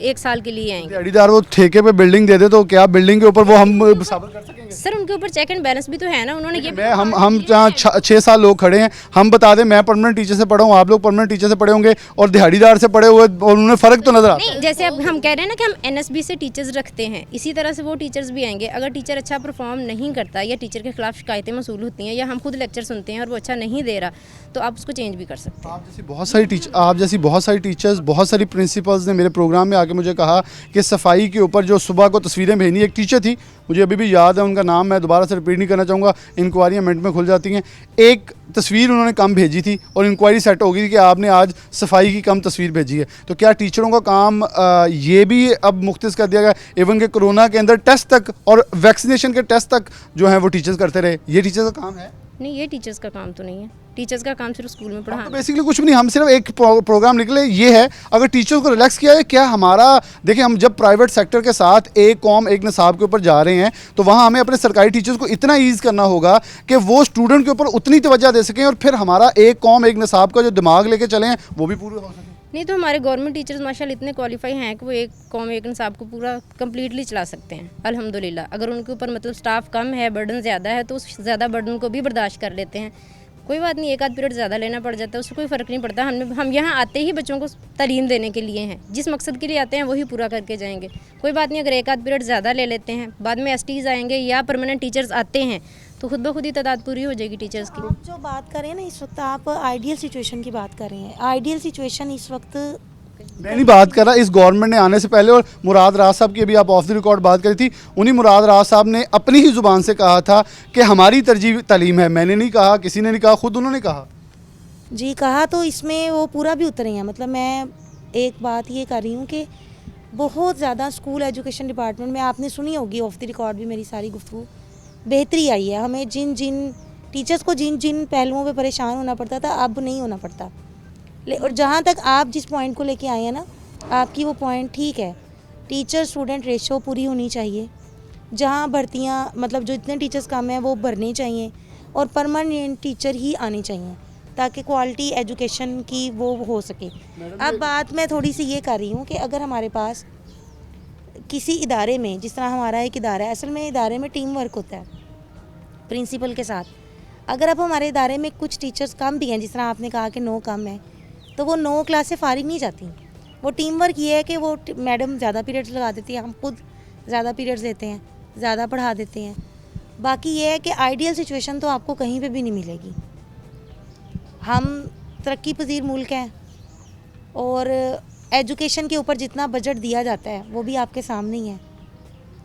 1 साल के लिए आएंगे। दिहाड़ीदार वो ठेके पे बिल्डिंग दे दे तो क्या बिल्डिंग के ऊपर वो हम साबित कर सकेंगे? सर उनके ऊपर चेक एंड बैलेंस भी तो है ना, उन्होंने ये मैं हम जहाँ 6 साल लोग खड़े हैं, हम बता दें मैं परमानेंट टीचर से पढ़ा हूँ, आप लोग परमानेंट टीचर से पढ़े होंगे और दिहाड़ीदार से पढ़े हुए, और उन्हें फ़र्क तो नज़र आता है। नहीं, जैसे अब हम कह रहे हैं ना कि हम NSB से टीचर्स रखते हैं, इसी तरह से वो टीचर्स भी आएंगे। अगर टीचर अच्छा परफॉर्म नहीं करता या टीचर के खिलाफ शिकायतें मसूल होती हैं या हम खुद लेक्चर सुनते हैं और वो अच्छा नहीं दे रहा, तो आप उसको चेंज भी कर सकते हैं। आप जैसी बहुत सारी टीचर्स, बहुत सारी प्रिंसिपल्स ने मेरे प्रोग्राम में आके मुझे कहा कि सफाई के ऊपर जो सुबह को तस्वीरें भेजनी, एक टीचर थी मुझे अभी भी याद है, उनका नाम मैं दोबारा से रिपीट नहीं करना चाहूँगा, इंक्वायरियाँ मिनट में खुल जाती हैं। एक तस्वीर उन्होंने कम भेजी थी और इंक्वायरी सेट हो गई थी कि आपने आज सफाई की कम तस्वीर भेजी है। तो क्या टीचरों का काम ये भी अब मुख्तस कर दिया गया? इवन के कोरोना के अंदर टेस्ट तक और वैक्सीनेशन के टेस्ट तक जो है वो टीचर्स करते रहे, ये टीचर्स का काम है? नहीं, ये टीचर्स का काम तो नहीं है। टीचर्स का काम सिर्फ स्कूल में पढ़ाना। तो बेसिकली कुछ भी नहीं, हम सिर्फ एक प्रोग्राम निकले, ये है अगर टीचर्स को रिलैक्स किया है। क्या हमारा देखिए, हम जब प्राइवेट सेक्टर के साथ एक कॉम एक निसाब के ऊपर जा रहे हैं तो वहाँ हमें अपने सरकारी टीचर्स को इतना ईज़ करना होगा कि वो स्टूडेंट के ऊपर उतनी तवज्जो दे सकें और फिर हमारा एक कॉम एक निसाब का जो दिमाग लेके चले हैं वो भी पूरे हो सके। नहीं तो हमारे गवर्नमेंट टीचर्स माशाल्लाह इतने क्वालिफाई हैं कि वो एक कौम एक निसाब को पूरा कम्प्लीटली चला सकते हैं अल्हम्दुलिल्लाह। अगर उनके ऊपर मतलब स्टाफ कम है, बर्डन ज़्यादा है, तो उस ज़्यादा बर्डन को भी बर्दाश्त कर लेते हैं। कोई बात नहीं, एक आध पीरियड ज़्यादा लेना पड़ जाता है, उससे कोई फ़र्क नहीं पड़ता। हम यहाँ आते ही बच्चों को तालीम देने के लिए हैं, जिस मकसद के लिए आते हैं वही पूरा करके जाएंगे। कोई बात नहीं, अगर एक आध पीरियड ज़्यादा ले लेते हैं, बाद में STs आएंगे या परमानेंट टीचर्स आते हैं तो खुद ब खुद ही तादाद पूरी हो जाएगी टीचर्स की। आप जो बात कर रहे हैं ना, इस वक्त आप आइडियल सिचुएशन की बात कर रहे हैं। आइडियल सिचुएशन इस वक्त मैं नहीं बात कर रहा इस गवर्नमेंट ने आने से पहले, और मुराद राज साहब की अभी आप ऑफ द रिकॉर्ड बात करी थी, उन्हीं मुराद राज साहब ने अपनी ही ज़ुबान से कहा था कि हमारी तरजीह तालीम है। मैंने नहीं कहा, किसी ने नहीं कहा, खुद उन्होंने कहा। जी कहा, तो इसमें वो पूरा भी उतरे हैं। मतलब मैं एक बात ये कर रही हूँ कि बहुत ज़्यादा स्कूल एजुकेशन डिपार्टमेंट में आपने सुनी होगी ऑफ द रिकॉर्ड भी मेरी सारी गुफ्तगू, बेहतरी आई है। हमें जिन टीचर्स को जिन पहलुओं पे परेशान होना पड़ता था अब नहीं होना पड़ता। और जहाँ तक आप जिस पॉइंट को लेके आए हैं ना, आपकी वो पॉइंट ठीक है। टीचर स्टूडेंट रेशो पूरी होनी चाहिए, जहाँ भर्तियाँ मतलब जो इतने टीचर्स कम हैं वो भरने चाहिए और परमानेंट टीचर ही आने चाहिए ताकि क्वालिटी एजुकेशन की वो हो सके। अब बात मैं थोड़ी सी ये कर रही हूँ कि अगर हमारे पास किसी इदारे में, जिस तरह हमारा एक इदारा है, असल में इदारे में टीम वर्क होता है प्रिंसिपल के साथ। अगर अब हमारे इदारे में कुछ टीचर्स कम भी हैं, जिस तरह आपने कहा कि 9 कम है, तो वो 9 क्लास से फारिग नहीं जाती। वो टीम वर्क ये है कि वो मैडम ज़्यादा पीरियड्स लगा देती है, हम खुद ज़्यादा पीरियड्स देते हैं, ज़्यादा पढ़ा देते हैं। बाकी ये है कि आइडियल सिचुएशन तो आपको कहीं पे भी नहीं मिलेगी। हम तरक्की पजीर मुल्क हैं और एजुकेशन के ऊपर जितना बजट दिया जाता है वो भी आपके सामने ही है।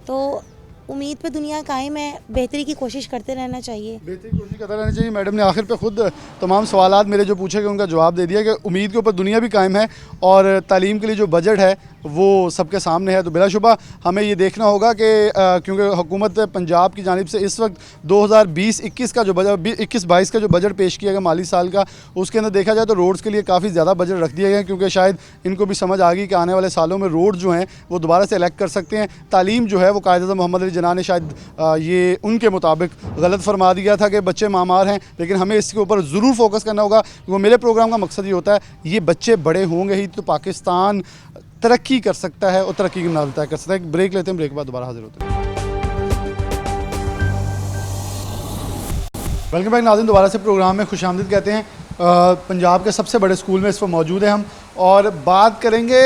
तो उम्मीद पे दुनिया कायम है, बेहतरी की कोशिश करते रहना चाहिए। बेहतरी की कोशिश करते रहना चाहिए। मैडम ने आखिर पे खुद तमाम सवालात मेरे जो पूछे गए उनका जवाब दे दिया कि उम्मीद के ऊपर दुनिया भी कायम है और तालीम के लिए जो बजट है वो सबके सामने है। तो बिलाशुबा हमें ये देखना होगा कि क्योंकि हुकूमत पंजाब की जानिब से इस वक्त 2020-21 का जो बजट 21-22 का जो बजट पेश किया गया माली साल का, उसके अंदर देखा जाए तो रोड्स के लिए काफ़ी ज़्यादा बजट रख दिया गया, क्योंकि शायद इनको भी समझ आ गई कि आने वाले सालों में रोड जो हैं वो दोबारा से इलेक्ट कर सकते हैं। तालीम जो है वो कायद-ए-आज़म मोहम्मद अली जिन्ना ने शायद ये उनके मुताबिक गलत फरमा दिया था कि बच्चे मामार हैं, लेकिन हमें इसके ऊपर ज़रूर फोकस करना होगा। वो मेरे प्रोग्राम का मकसद ये होता है, ये बच्चे बड़े होंगे ही तो पाकिस्तान तरक्की कर सकता है और तरक्की की नाम तय कर सकता है। एक ब्रेक लेते हैं, ब्रेक के बाद दोबारा हाजिर होते हैं। वेलकम बैक नाज़रीन, दोबारा से प्रोग्राम में खुशामदीद कहते हैं। पंजाब के सबसे बड़े स्कूल में इस वक्त मौजूद हैं हम और बात करेंगे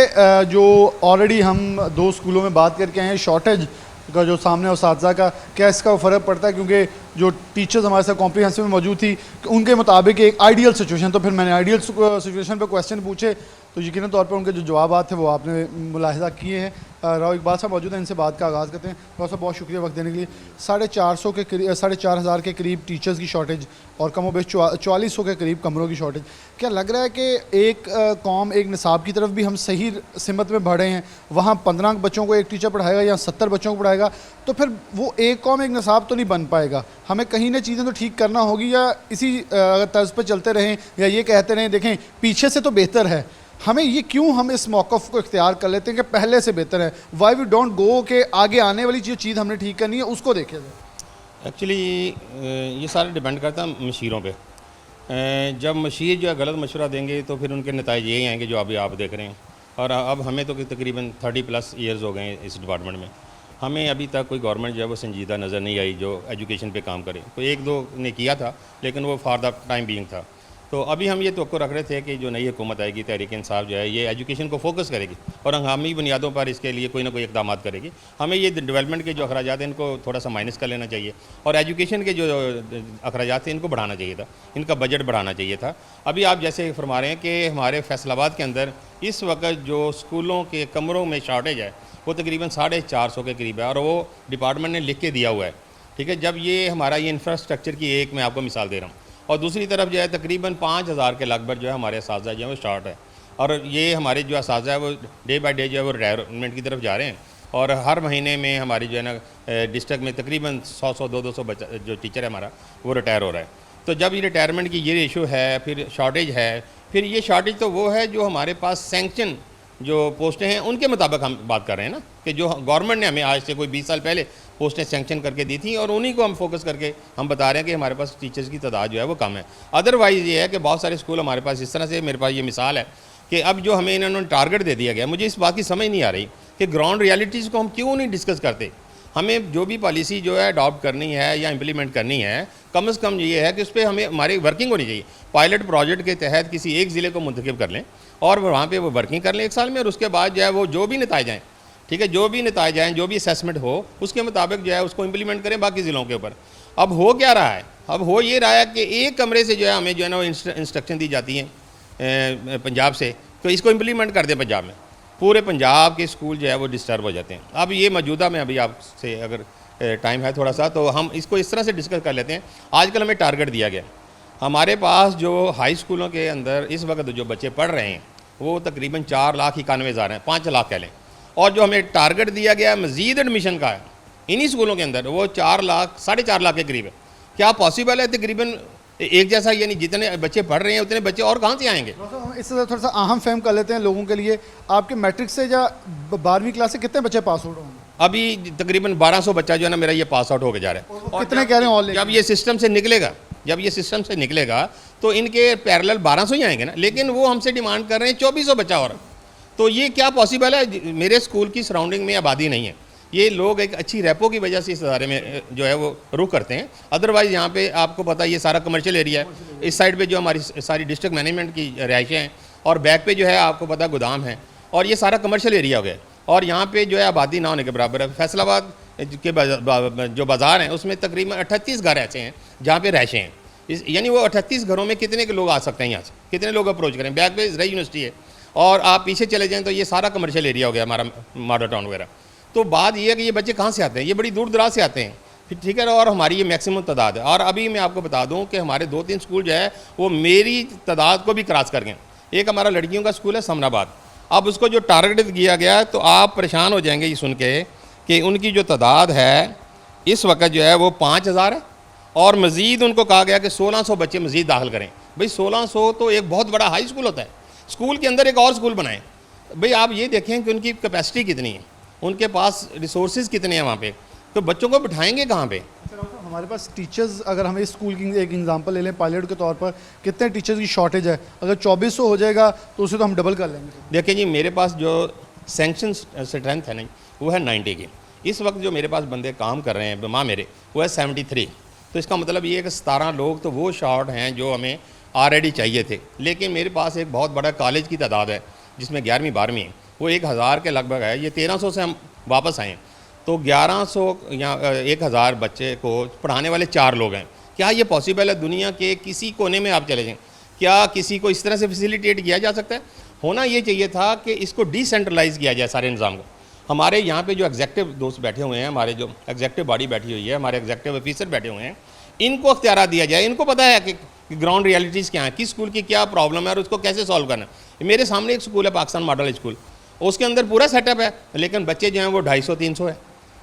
जो ऑलरेडी हम 2 स्कूलों में बात करके आए हैं, शॉर्टेज का जो सामने उस्ताज़ा का क्या इसका फ़र्क पड़ता है, क्योंकि जो टीचर्स हमारे साथ कॉम्प्रिहेंसिव में मौजूद थी उनके मुताबिक एक आइडियल सिचुएशन, तो फिर मैंने आइडियल सिचुएशन पर क्वेश्चन पूछे तो यकीनन तौर पर उनके जो जवाब थे वो आपने मुलाहिज़ा किए हैं राव इकबाल साहब मौजूद हैं, इनसे बात का आगाज़ करते हैं। राव साहब बहुत शुक्रिया वक्त देने के लिए। 4,500 के करीब टीचर्स की शॉर्टेज और कमोबेश 4400 के करीब कमरों की शॉर्टेज। क्या लग रहा है कि एक कौम एक निसाब की तरफ भी हम सही सिमत में बढ़े हैं? वहाँ 15 बच्चों को एक टीचर पढ़ाएगा या 70 बच्चों को पढ़ाएगा, तो फिर वो एक कौम एक निसाब तो नहीं बन पाएगा। हमें कहीं ना चीज़ें तो ठीक करना होगी, या इसी तर्ज पर चलते रहें या ये कहते रहें देखें पीछे से तो बेहतर है। हमें ये क्यों हम इस मौक़िफ़ को इख्तियार कर लेते हैं कि पहले से बेहतर है? वाई वी डोंट गो कि आगे आने वाली जो चीज़ हमने ठीक करनी है उसको देखें जाए। एक्चुअली ये सारा डिपेंड करता है मशीरों पे। जब मशीर जो है गलत मशवरा देंगे तो फिर उनके नतीजे यही आएंगे जो अभी आप देख रहे हैं। और अब हमें तो तकरीबन 30+ ईयर्स हो गए हैं इस डिपार्टमेंट में। हमें अभी तक कोई गवर्नमेंट जो है वो संजीदा नज़र नहीं आई जो एजुकेशन पे काम करे। कोई 1-2 ने किया था, लेकिन वो फॉर द टाइम बीइंग था। तो अभी हम ये तवक्को रख रहे थे कि जो नई हुकूमत आएगी, तहरीक इंसाफ जो है ये एजुकेशन को फोकस करेगी और हंगामी बुनियादों पर इसके लिए कोई ना कोई इकदाम करेगी। हमें ये डेवलपमेंट के जो अखराजात हैं इनको थोड़ा सा माइनस कर लेना चाहिए और एजुकेशन के जो अखराजात थे इनको बढ़ाना चाहिए था, इनका बजट बढ़ाना चाहिए था। अभी आप जैसे फरमा रहे हैं कि हमारे फैसलाबाद के अंदर इस वक्त जो स्कूलों के कमरों में शॉर्टेज है वो तकरीबन 450 के करीब है और वो डिपार्टमेंट ने लिख के दिया हुआ है। ठीक है, जब ये हमारा ये इंफ्रास्ट्रक्चर की एक मैं आपको मिसाल दे रहा हूँ और दूसरी तरफ जो है तकरीबन 5000 के लगभग जो है हमारे असातिज़ा जो है वो शॉर्ट है और ये हमारे जो असातिज़ा है वो डे बाय डे जो है वो रिटायरमेंट की तरफ जा रहे हैं और हर महीने में हमारी जो है ना डिस्ट्रिक्ट में तकरीबन 100-200 बच्चा जो टीचर है हमारा वो रिटायर हो रहा है। तो जब ये रिटायरमेंट की ये रेशो है, फिर शॉर्टेज है, फिर ये शॉर्टेज तो वो है जो हमारे पास सैंक्शन जो पोस्टें हैं उनके मुताबिक हम बात कर रहे हैं ना कि जो गवर्नमेंट ने हमें आज से कोई 20 साल पहले पोस्टें सैंक्शन करके दी थी और उन्हीं को हम फोकस करके हम बता रहे हैं कि हमारे पास टीचर्स की तादाद जो है वो कम है। अदरवाइज़ ये है कि बहुत सारे स्कूल हमारे पास इस तरह से, मेरे पास ये मिसाल है कि अब जो हमें इन्होंने टारगेट दे दिया गया, मुझे इस बात की समझ नहीं आ रही कि ग्राउंड रियलिटीज़ को हम क्यों नहीं डिस्कस करते। हमें जो भी पॉलिसी जो है अडॉप्ट करनी है या इम्प्लीमेंट करनी है, कम से कम ये है कि उस पर हमें हमारी वर्किंग होनी चाहिए। पायलट प्रोजेक्ट के तहत किसी एक ज़िले को मुंतखब कर लें और वहाँ पे वो वर्किंग कर लें 1 साल में और उसके बाद जो है वो जो भी नतीजे आएँ, ठीक है, जो भी नतीजे आएँ, जो भी असेसमेंट हो उसके मुताबिक जो है उसको इम्प्लीमेंट करें बाकी ज़िलों के ऊपर। अब हो क्या रहा है? अब हो ये रहा है कि एक कमरे से जो है हमें जो है ना इंस्ट्रक्शन दी जाती है पंजाब से, तो इसको इम्प्लीमेंट कर दें पंजाब में। पूरे पंजाब के स्कूल जो है वो डिस्टर्ब हो जाते हैं। अब ये मौजूदा में अभी आपसे अगर टाइम है थोड़ा सा तो हम इसको इस तरह से डिस्कस कर लेते हैं। आजकल हमें टारगेट दिया गया, हमारे पास जो हाई स्कूलों के अंदर इस वक्त जो बच्चे पढ़ रहे हैं वो तकरीबन 4,91,000 हैं, 5 लाख कह लें, और जो हमें टारगेट दिया गया मज़ीद एडमिशन का है इन्हीं स्कूलों के अंदर वो 4 लाख 4.5 लाख के करीब है। क्या पॉसिबल है तकरीबन एक जैसा, यानी जितने बच्चे पढ़ रहे हैं उतने बच्चे और कहाँ से आएंगे? इससे थोड़ा सा अहम फहम कर लेते हैं लोगों के लिए। आपके मैट्रिक से या 12वीं क्लास से कितने बच्चे पास आउट होंगे? अभी तकरीबन 1200 बच्चा जो है ना मेरा ये पास आउट होकर जा रहा है। और कितने कह रहे हैं ऑल? जब ये सिस्टम से निकलेगा, जब ये सिस्टम से निकलेगा तो इनके पैरेलल 1200 ही आएंगे ना, लेकिन वो हमसे डिमांड कर रहे हैं 2400 बच्चा और। तो ये क्या पॉसिबल है? मेरे स्कूल की सराउंडिंग में आबादी नहीं है। ये लोग एक अच्छी रेपो की वजह से इस इदारे में जो है वो रुख करते हैं। अदरवाइज़ यहाँ पे आपको पता है ये सारा कमर्शियल एरिया है। इस साइड पे जो हमारी सारी डिस्ट्रिक्ट मैनेजमेंट की रिहाइशें हैं और बैक पे जो है आपको पता है गोदाम है और ये सारा कमर्शियल एरिया हो गया और यहाँ पे जो है आबादी ना होने के बराबर है। फैसलाबाद के जो बाज़ार हैं उसमें तकरीबन 38 घर ऐसे हैं जहाँ पे रहायशें हैं। यानी वो 38 घरों में कितने के लोग आ सकते हैं यहाँ से, कितने लोग अप्रोच करें? बैक पे इसराइल यूनिवर्सिटी है और आप पीछे चले जाएँ तो ये सारा कमर्शियल एरिया हो गया हमारा मॉडल टाउन वगैरह। तो बात यह है कि ये बच्चे कहाँ से आते हैं? ये बड़ी दूर दराज से आते हैं, फिर ठीक है, और हमारी ये मैक्सिमम तादाद है। और अभी मैं आपको बता दूं कि हमारे 2-3 स्कूल जो है वो मेरी तादाद को भी क्रॉस कर गए। एक हमारा लड़कियों का स्कूल है समनाबाद, अब उसको जो टारगेट किया गया तो आप परेशान हो जाएंगे ये सुन के कि उनकी जो तादाद है इस वक्त जो है वो 5000 है और मज़ीद उनको कहा गया कि 1600 बच्चे मज़ीद दाखिल करें। भाई 1600 तो एक बहुत बड़ा हाई स्कूल होता है, स्कूल के अंदर एक और स्कूल बनाएं। भाई आप ये देखें कि उनकी कैपेसिटी कितनी है, उनके पास रिसोर्सेज कितने हैं वहाँ पे, तो बच्चों को बिठाएंगे कहाँ पे? हमारे पास टीचर्स, अगर हम इस स्कूल की एक एग्जांपल ले लें पायलट के तौर पर, कितने टीचर्स की शॉर्टेज है? अगर 2400 हो जाएगा तो उसे तो हम डबल कर लेंगे। देखिए जी, मेरे पास जो सैंक्शन स्ट्रेंथ है नहीं वो है 90 की। इस वक्त जो मेरे पास बंदे काम कर रहे हैं माँ मेरे वो है 73। तो इसका मतलब ये है कि 17 लोग तो वो शॉर्ट हैं जो हमें ऑलरेडी चाहिए थे। लेकिन मेरे पास एक बहुत बड़ा कॉलेज की तादाद है जिसमें 11वीं 12वीं है, वो 1000 के लगभग है। ये 1300 से हम वापस आए तो 1100 या 1000 बच्चे को पढ़ाने वाले 4 लोग हैं। क्या ये पॉसिबल है? दुनिया के किसी कोने में आप चले जाएं, क्या किसी को इस तरह से फैसिलिटेट किया जा सकता है? होना ये चाहिए था कि इसको डिसेंट्रलाइज़ किया जाए सारे निज़ाम को। हमारे यहाँ पे जो एग्जेक्टिव दोस्त बैठे हुए हैं, हमारे जो एग्जेक्टिव बॉडी बैठी हुई है, हमारे एग्जेक्टिव ऑफिसर बैठे हुए हैं, इनको अख्तियार दिया जाए। इनको पता है कि ग्राउंड रियलिटीज़ क्या है, किस स्कूल की क्या प्रॉब्लम है और उसको कैसे सॉल्व करना है। मेरे सामने एक स्कूल है पाकिस्तान मॉडल स्कूल, उसके अंदर पूरा सेटअप है, लेकिन बच्चे जो हैं वो 250-300 है।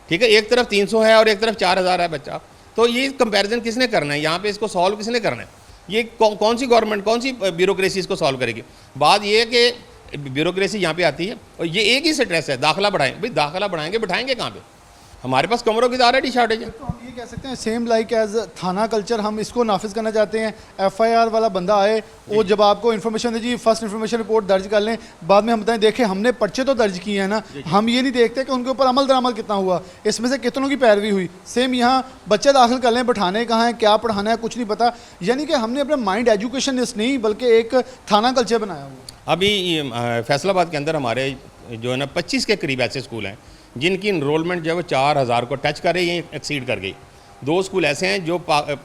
ठीक है, एक तरफ 300 है और एक तरफ 4000 है बच्चा। तो ये कंपैरिजन किसने करना है यहाँ पे, इसको सॉल्व किसने करना है? ये कौन सी गवर्नमेंट, कौन सी ब्यूरोक्रेसी इसको सॉल्व करेगी? बात ये है कि ब्यूरोक्रेसी यहाँ पे आती है और ये एक ही स्ट्रेस है, दाखिला बढ़ाएं। भाई दाखिला बढ़ाएंगे, बिठाएंगे कहाँ पे? हमारे पास कमरों की ऑलरेडी शॉर्टेज है। तो हम ये कह सकते हैं सेम लाइक एज थाना कल्चर हम इसको नाफिज करना चाहते हैं। एफआईआर वाला बंदा आए, वो जब आपको इन्फॉर्मेशन दे, जी फर्स्ट इन्फॉर्मेशन रिपोर्ट दर्ज कर लें, बाद में हम बताएं देखें हमने पर्चे तो दर्ज किए हैं ना, हम ये नहीं देखते कि उनके ऊपर अमल दरामल कितना हुआ, इसमें से कितनों की पैरवी हुई। सेम यहाँ बच्चे दाखिल कर लें, बैठाने कहाँ है, क्या पढ़ाना है, कुछ नहीं पता। यानी कि हमने अपना माइंड एजुकेशनिस्ट नहीं बल्कि एक थाना कल्चर बनाया हुआ। अभी फैसलाबाद के अंदर हमारे जो है ना 25 के करीब ऐसे स्कूल हैं जिनकी इनरोलमेंट जो है वो 4000 को टच कर रही है, एक्सीड कर गई। 2 स्कूल ऐसे हैं जो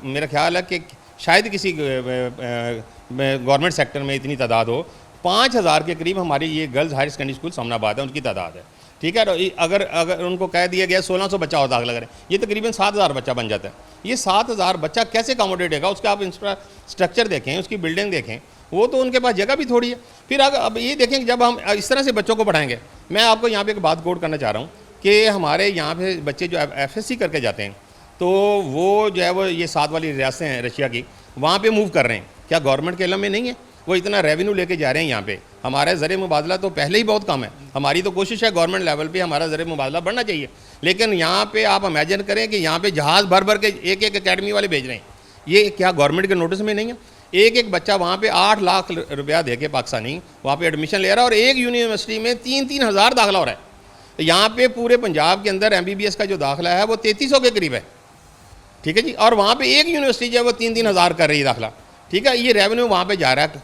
मेरा ख्याल है कि शायद किसी गवर्नमेंट सेक्टर में इतनी तादाद हो। 5000 के करीब हमारी ये girls higher secondary school Samanabad है, उनकी तादाद है। ठीक है, अगर उनको कह दिया गया 1600 बच्चा और दाखिला करें, ये तकरीबन 7000 बच्चा बन जाता है। ये 7000 बच्चा कैसे अकोमोडेट होगा? उसका आप इंफ्रास्ट्रक्चर देखें, उसकी बिल्डिंग देखें, वो तो उनके पास जगह भी थोड़ी है। फिर अब ये देखें कि जब हम इस तरह से बच्चों को पढ़ाएंगे, मैं आपको यहाँ पे एक बात कोट करना चाह रहा हूँ कि हमारे यहाँ पे बच्चे जो FSC करके जाते हैं, तो वो जो है वो ये 7 वाली रियासतें हैं रशिया की, वहाँ पे मूव कर रहे हैं। क्या गवर्नमेंट के इल्म में नहीं है? वो इतना रेवेन्यू लेके जा रहे हैं यहाँ पे। हमारा ज़र मुबादला तो पहले ही बहुत कम है। हमारी तो कोशिश है गवर्नमेंट लेवल पे हमारा ज़र मुबादला बढ़ना चाहिए, लेकिन यहाँ पे आप इमेजिन करें कि यहाँ पे जहाज़ भर भर के एक अकेडमी वाले भेज रहे हैं। ये क्या गवर्नमेंट के नोटिस में नहीं है? एक बच्चा वहाँ पे 8 लाख रुपया दे के पाकिस्तानी वहाँ पे एडमिशन ले रहा है और एक यूनिवर्सिटी में 3-3 हज़ार दाखिला हो रहा है। तो यहाँ पे पूरे पंजाब के अंदर MBBS का जो दाखिला है वो 3300 के करीब है। ठीक है जी, और वहाँ पे एक यूनिवर्सिटी जो है वो 3-3 हज़ार कर रही है दाखिला। ठीक है, ये रेवेन्यू वहाँ पे जा रहा है,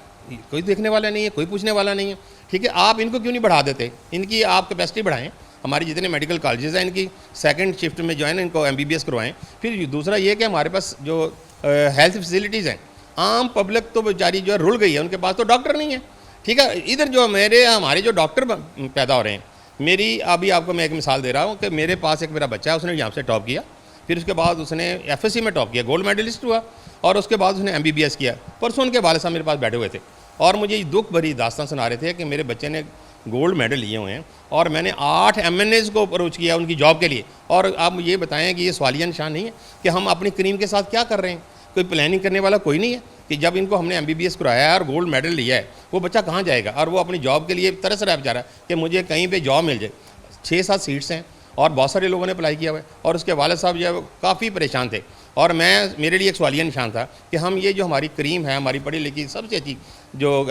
कोई देखने वाला नहीं है, कोई पूछने वाला नहीं है। ठीक है, आप इनको क्यों नहीं बढ़ा देते? इनकी आप कैपेसिटी बढ़ाएं। हमारे जितने मेडिकल कॉलेजेस हैं इनकी सेकंड शिफ्ट में जो है ना इनको MBBS करवाएं। फिर दूसरा ये कि हमारे पास जो हेल्थ फैसिलिटीज़ हैं, आम पब्लिक तो बेचारी जो है रुल गई है, उनके पास तो डॉक्टर नहीं है। ठीक है, इधर जो हमारे जो डॉक्टर पैदा हो रहे हैं, मेरी अभी आपको मैं एक मिसाल दे रहा हूँ कि मेरे पास एक मेरा बच्चा है, उसने यहाँ से टॉप किया, फिर उसके बाद उसने FSC में टॉप किया, गोल्ड मेडलिस्ट हुआ, और उसके बाद उसने MBBS किया। परसों उनके वाले साहब मेरे पास बैठे हुए थे और मुझे दुख भरी दास्तान सुना रहे थे कि मेरे बच्चे ने गोल्ड मेडल लिए हुए हैं और मैंने 8 MNAs को अप्रोच किया उनकी जॉब के लिए। और आप ये बताएं कि ये सवालिया निशान नहीं है कि हम अपनी क्रीम के साथ क्या कर रहे हैं? कोई प्लानिंग करने वाला कोई नहीं है कि जब इनको हमने MBBS कराया है और गोल्ड मेडल लिया है, वो बच्चा कहाँ जाएगा? और वो अपनी जॉब के लिए तरस रहा है बेचारा कि मुझे कहीं पे जॉब मिल जाए। 6-7 सीट्स हैं और बहुत सारे लोगों ने अप्लाई किया हुआ है और उसके वालिद साहब जो है वो काफ़ी परेशान थे। और मेरे लिए एक सवालिया निशान था कि हम ये जो हमारी क्रीम है, हमारी पढ़ी लिखी सबसे अच्छी जो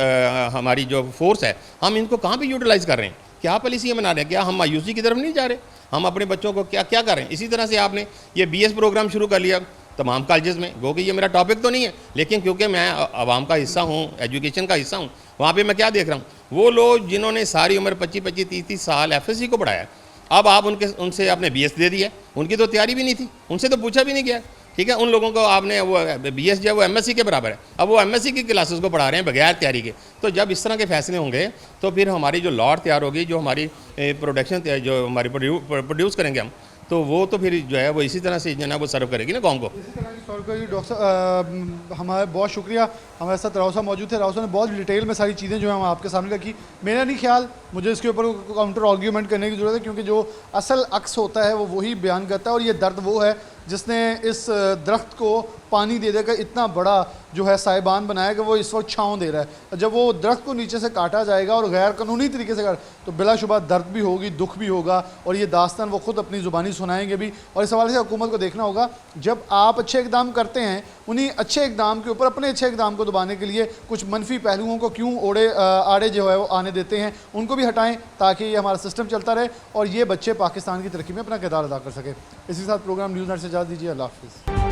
हमारी जो फोर्स है, हम इनको कहाँ पे यूटिलाइज़ कर रहे हैं? क्या पॉलिसी बना रहे हैं? क्या हम मायूसी की तरफ नहीं जा रहे? हम अपने बच्चों को क्या क्या कर रहे हैं? इसी तरह से आपने ये BS प्रोग्राम शुरू कर लिया तमाम कॉलेजेस में। गो कि ये मेरा टॉपिक तो नहीं है, लेकिन क्योंकि मैं आवाम का हिस्सा हूँ, एजुकेशन का हिस्सा हूँ, वहाँ पे मैं क्या देख रहा हूँ, वो लोग जिन्होंने सारी उम्र 25-25, 30-30 साल FSC को पढ़ाया, अब आप उनसे आपने BS दे दिया। उनकी तो तैयारी भी नहीं थी, उनसे तो पूछा भी नहीं गया। ठीक है, उन लोगों को आपने वो BS जो है वो MSc के बराबर है, अब वो MSc की क्लासेस को पढ़ा रहे हैं बगैर तैयारी के। तो जब इस तरह के फैसले होंगे तो फिर हमारी जो लॉट तैयार होगी, जो हमारी प्रोडक्शन जो हमारी प्रोड्यूस करेंगे हम, तो वो तो फिर जो है वो इसी तरह से जो है वो सर्व करेगी ना कौम को। इसी तरह की सॉल्व करेगी। डॉक्टर साहब हमारे बहुत शुक्रिया, हमारे साथ राव साहब मौजूद थे। राव साहब ने बहुत डिटेल में सारी चीज़ें जो है हम आपके सामने रखी। मेरा नहीं ख्याल मुझे इसके ऊपर काउंटर आर्ग्यूमेंट करने की ज़रूरत है, क्योंकि जो असल अक्स होता है वो वही बयान करता है, और ये दर्द वो है जिसने इस दरख्त को पानी दे देकर इतना बड़ा जो है साइबान बनाया कि वो इस वक्त छाँव दे रहा है। जब वो दरख्त को नीचे से काटा जाएगा और गैर कानूनी तरीके से तो बिलाशुबा दर्द भी होगी, दुख भी होगा, और ये दास्तान वो ख़ुद अपनी ज़ुबानी सुनाएंगे भी। और इस हवाले से हुकूमत को देखना होगा, जब आप अच्छे इकदाम करते हैं, उन्हीं अच्छे इकदाम के ऊपर अपने अच्छे इकदाम को दबाने के लिए कुछ मनफी पहलुओं को क्यों आड़े जो है वो आने देते हैं, उनको भी हटाएं ताकि ये हमारा सिस्टम चलता रहे और ये बच्चे पाकिस्तान की तरक्की में अपना किरदार अदा कर सके। इसी के साथ प्रोग्राम न्यूज़ नेट से इजाज़त दीजिए। अल्लाह हाफ़िज़।